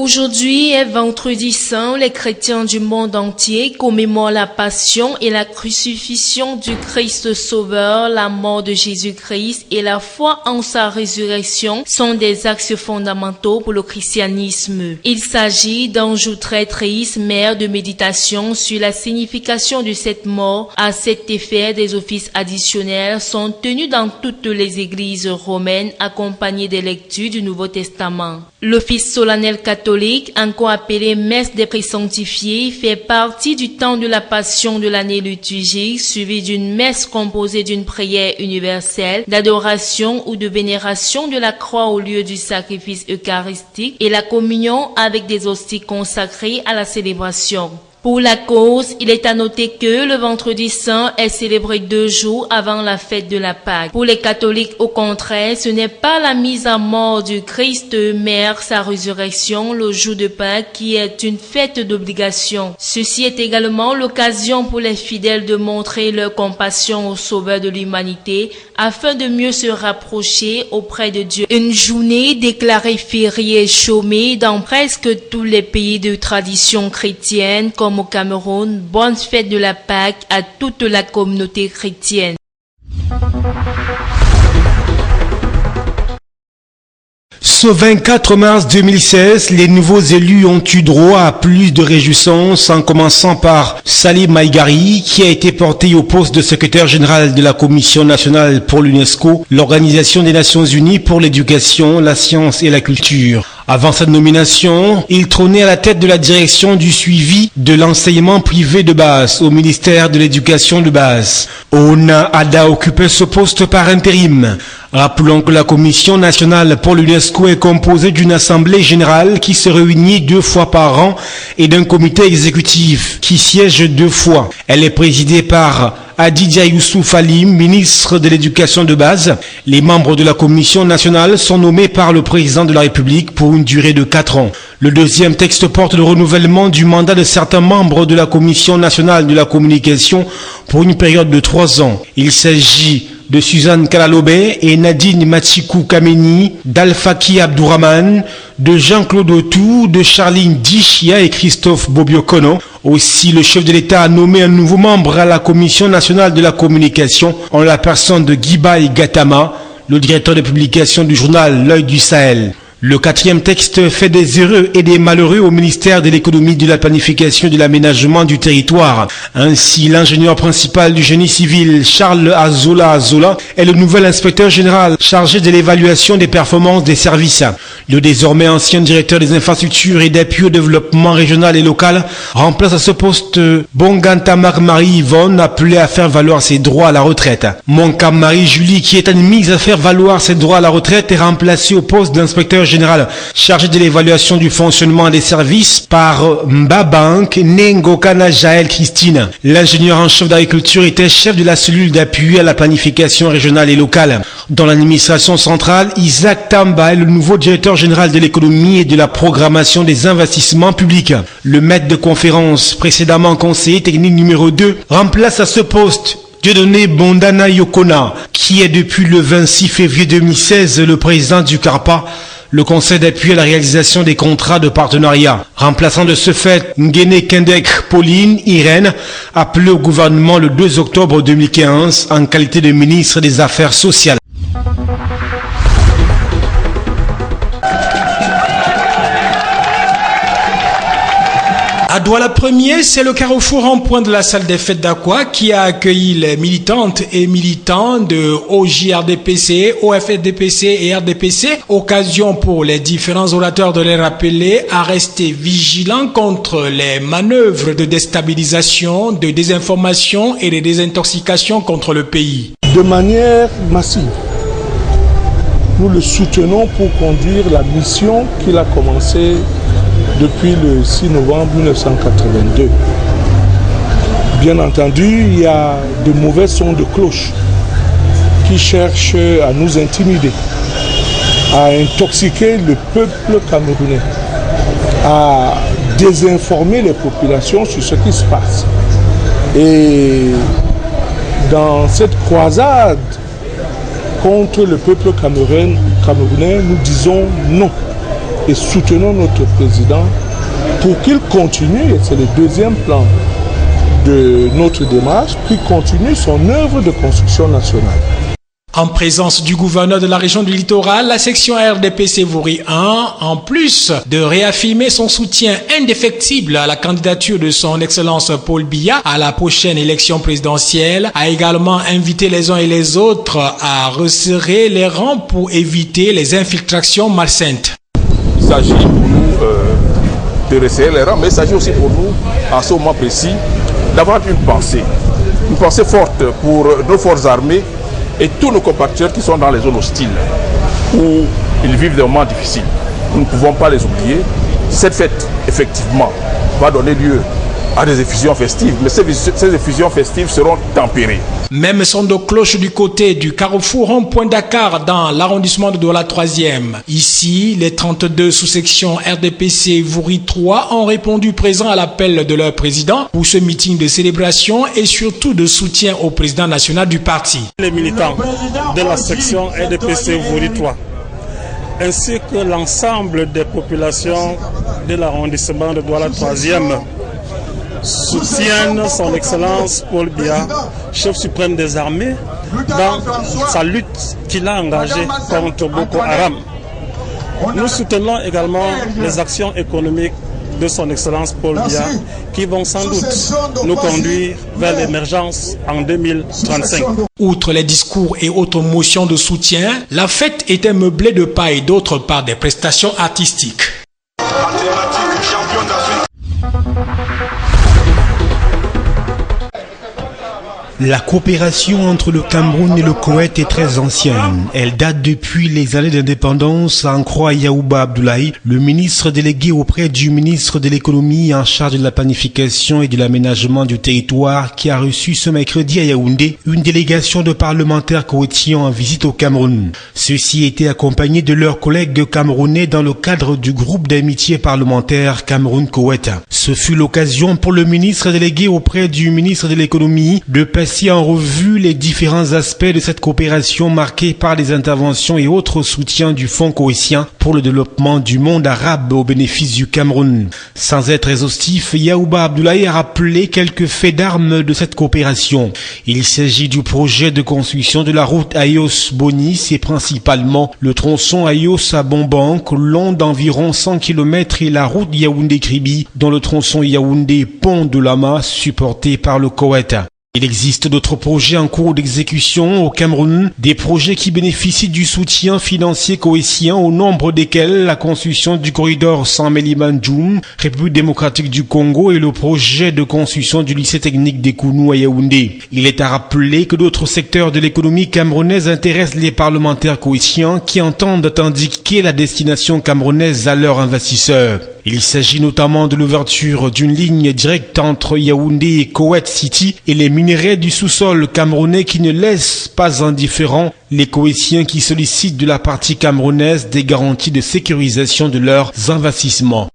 Aujourd'hui est vendredi saint, les chrétiens du monde entier commémorent la passion et la crucifixion du Christ Sauveur. La mort de Jésus-Christ et la foi en sa résurrection sont des axes fondamentaux pour le christianisme. Il s'agit d'un jour très triste, mais de méditation sur la signification de cette mort. À cet effet, des offices additionnels sont tenus dans toutes les églises romaines, accompagnés des lectures du Nouveau Testament. L'office solennel catholique, encore appelé messe des présanctifiés, fait partie du temps de la passion de l'année liturgique, suivi d'une messe composée d'une prière universelle, d'adoration ou de vénération de la croix au lieu du sacrifice eucharistique et la communion avec des hosties consacrées à la célébration. Pour la cause, il est à noter que le vendredi saint est célébré 2 jours avant la fête de la Pâque. Pour les catholiques, au contraire, ce n'est pas la mise à mort du Christ, mais sa résurrection, le jour de Pâques, qui est une fête d'obligation. Ceci est également l'occasion pour les fidèles de montrer leur compassion au Sauveur de l'humanité, afin de mieux se rapprocher auprès de Dieu. Une journée déclarée fériée et chômée dans presque tous les pays de tradition chrétienne, comme au Cameroun. Bonne fête de la Pâque à toute la communauté chrétienne. Ce 24 mars 2016, les nouveaux élus ont eu droit à plus de réjouissances, en commençant par Salim Maïgari, qui a été porté au poste de secrétaire général de la Commission nationale pour l'UNESCO, l'Organisation des Nations Unies pour l'éducation, la science et la culture. Avant sa nomination, il trônait à la tête de la direction du suivi de l'enseignement privé de base au ministère de l'Éducation de base. Ona Ada occupait ce poste par intérim. Rappelons que la Commission nationale pour l'UNESCO est composée d'une assemblée générale qui se réunit 2 fois par an et d'un comité exécutif qui siège 2 fois. Elle est présidée par Adidja Youssouf Alim, ministre de l'Éducation de base. Les membres de la Commission nationale sont nommés par le président de la République pour une durée de 4 ans. Le deuxième texte porte le renouvellement du mandat de certains membres de la Commission nationale de la communication pour une période de 3 ans. Il s'agit de Suzanne Kalalobé et Nadine Matsikou Kameni, d'Alfaki Abdourahman, de Jean-Claude Autou, de Charline Dichia et Christophe Bobiokono. Aussi, le chef de l'État a nommé un nouveau membre à la Commission nationale de la communication en la personne de Guibaï Gatama, le directeur de publication du journal L'Œil du Sahel. Le 4e texte fait des heureux et des malheureux au ministère de l'économie, de la planification et de l'aménagement du territoire. Ainsi, l'ingénieur principal du génie civil, Charles Azola est le nouvel inspecteur général chargé de l'évaluation des performances des services. Le désormais ancien directeur des infrastructures et d'appui au développement régional et local remplace à ce poste Bongantamar Marie-Yvonne, appelée à faire valoir ses droits à la retraite. Monkam Marie-Julie, qui est admise à faire valoir ses droits à la retraite, est remplacée au poste d'inspecteur général chargé de l'évaluation du fonctionnement des services par Mbabank Nengokana Jaël Christine. L'ingénieur en chef d'agriculture était chef de la cellule d'appui à la planification régionale et locale. Dans l'administration centrale, Isaac Tamba est le nouveau directeur général de l'économie et de la programmation des investissements publics. Le maître de conférence, précédemment conseiller technique numéro 2, remplace à ce poste Dieudonné Bondana Yokona, qui est depuis le 26 février 2016 le président du CARPA, le conseil d'appui à la réalisation des contrats de partenariat. Remplaçant de ce fait Ngene Kendek Pauline Irène, appelée au gouvernement le 2 octobre 2015 en qualité de ministre des Affaires sociales. À Douala Premier, c'est le carrefour en point de la salle des fêtes d'Aqua qui a accueilli les militantes et militants de OJRDPC, OFDPC et RDPC. Occasion pour les différents orateurs de les rappeler à rester vigilants contre les manœuvres de déstabilisation, de désinformation et de désintoxication contre le pays. De manière massive, nous le soutenons pour conduire la mission qu'il a commencée depuis le 6 novembre 1982. Bien entendu, il y a de mauvais sons de cloche qui cherchent à nous intimider, à intoxiquer le peuple camerounais, à désinformer les populations sur ce qui se passe. Et dans cette croisade contre le peuple camerounais, nous disons non. et soutenons notre président pour qu'il continue, et c'est le deuxième plan de notre démarche, qu'il continue son œuvre de construction nationale. En présence du gouverneur de la région du littoral, la section RDPC Vouri 1, en plus de réaffirmer son soutien indéfectible à la candidature de son Excellence Paul Biya à la prochaine élection présidentielle, a également invité les uns et les autres à resserrer les rangs pour éviter les infiltrations malsaines. Il s'agit pour nous de resserrer les rangs, mais il s'agit aussi pour nous, en ce moment précis, d'avoir une pensée forte pour nos forces armées et tous nos compatriotes qui sont dans les zones hostiles, où ils vivent des moments difficiles. Nous ne pouvons pas les oublier. Cette fête, effectivement, va donner lieu à des effusions festives, mais ces effusions festives seront tempérées. Même son de cloche du côté du carrefour rond-point Dakar dans l'arrondissement de Douala 3e. Ici, les 32 sous-sections RDPC Vouri 3 ont répondu présent à l'appel de leur président pour ce meeting de célébration et surtout de soutien au président national du parti. Les militants de la section RDPC Vouri 3 ainsi que l'ensemble des populations de l'arrondissement de Douala 3e soutiennent son Excellence Paul Biya, chef suprême des armées, dans sa lutte qu'il a engagée contre Boko Haram. Nous soutenons également les actions économiques de son Excellence Paul Biya qui vont sans doute nous conduire vers l'émergence en 2035. Outre les discours et autres motions de soutien, la fête était meublée de part et d'autre par des prestations artistiques. La coopération entre le Cameroun et le Koweït est très ancienne. Elle date depuis les années d'indépendance, en croit Yaouba Abdoulaye, le ministre délégué auprès du ministre de l'économie en charge de la planification et de l'aménagement du territoire, qui a reçu ce mercredi à Yaoundé une délégation de parlementaires koweïtiens en visite au Cameroun. Ceux-ci étaient accompagnés de leurs collègues camerounais dans le cadre du groupe d'amitié parlementaire Cameroun-Koweït. Ce fut l'occasion pour le ministre délégué auprès du ministre de l'économie de passer en revue les différents aspects de cette coopération marquée par les interventions et autres soutiens du Fonds koweïtien pour le développement du monde arabe au bénéfice du Cameroun. Sans être exhaustif, Yaouba Abdoulaye a rappelé quelques faits d'armes de cette coopération. Il s'agit du projet de construction de la route Ayos-Boni, et principalement le tronçon Ayos à Bombank, long d'environ 100 km, et la route Yaoundé-Kribi, dont le tronçon Yaoundé-Pont de Lama, supporté par le Koweït. Il existe d'autres projets en cours d'exécution au Cameroun, des projets qui bénéficient du soutien financier koweïtien, au nombre desquels la construction du corridor Saint-Méliman-Djoum, République démocratique du Congo, et le projet de construction du lycée technique des Kounou à Yaoundé. Il est à rappeler que d'autres secteurs de l'économie camerounaise intéressent les parlementaires koweïtiens qui entendent indiquer la destination camerounaise à leurs investisseurs. Il s'agit notamment de l'ouverture d'une ligne directe entre Yaoundé et Koweït City et les minerais du sous-sol camerounais qui ne laissent pas indifférents les Koweïtiens qui sollicitent de la partie camerounaise des garanties de sécurisation de leurs investissements.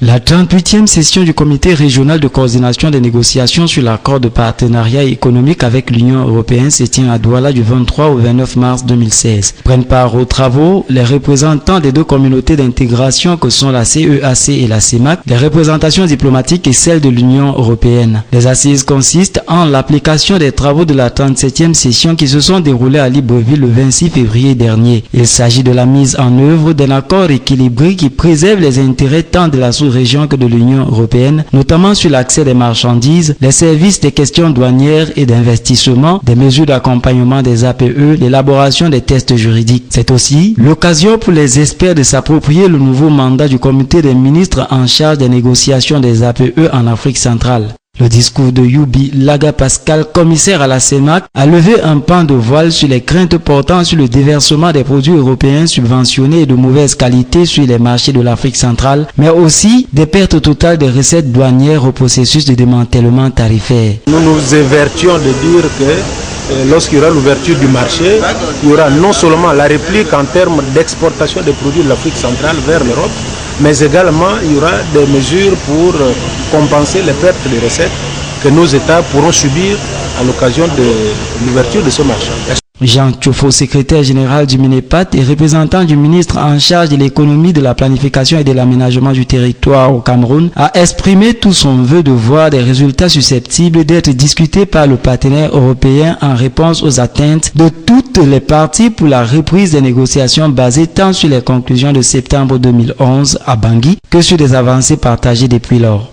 La 38e session du comité régional de coordination des négociations sur l'accord de partenariat économique avec l'Union européenne se tient à Douala du 23 au 29 mars 2016. Prennent part aux travaux les représentants des deux communautés d'intégration que sont la CEAC et la CEMAC, les représentations diplomatiques et celles de l'Union européenne. Les assises consistent en l'application des travaux de la 37e session qui se sont déroulés à Libreville le 26 février dernier. Il s'agit de la mise en œuvre d'un accord équilibré qui préserve les intérêts tant de la sous-région que de l'Union européenne, notamment sur l'accès des marchandises, les services des questions douanières et d'investissement, des mesures d'accompagnement des APE, l'élaboration des tests juridiques. C'est aussi l'occasion pour les experts de s'approprier le nouveau mandat du comité des ministres en charge des négociations des APE en Afrique centrale. Le discours de Youbi Laga Pascal, commissaire à la CEMAC, a levé un pan de voile sur les craintes portant sur le déversement des produits européens subventionnés et de mauvaise qualité sur les marchés de l'Afrique centrale, mais aussi des pertes totales des recettes douanières au processus de démantèlement tarifaire. Nous nous évertuons de dire que lorsqu'il y aura l'ouverture du marché, il y aura non seulement la réplique en termes d'exportation des produits de l'Afrique centrale vers l'Europe, mais également il y aura des mesures pour compenser les pertes de recettes que nos États pourront subir à l'occasion de l'ouverture de ce marché. Jean Tchofo, secrétaire général du MINEPAT et représentant du ministre en charge de l'économie, de la planification et de l'aménagement du territoire au Cameroun, a exprimé tout son vœu de voir des résultats susceptibles d'être discutés par le partenaire européen en réponse aux atteintes de toutes les parties pour la reprise des négociations basées tant sur les conclusions de septembre 2011 à Bangui que sur des avancées partagées depuis lors.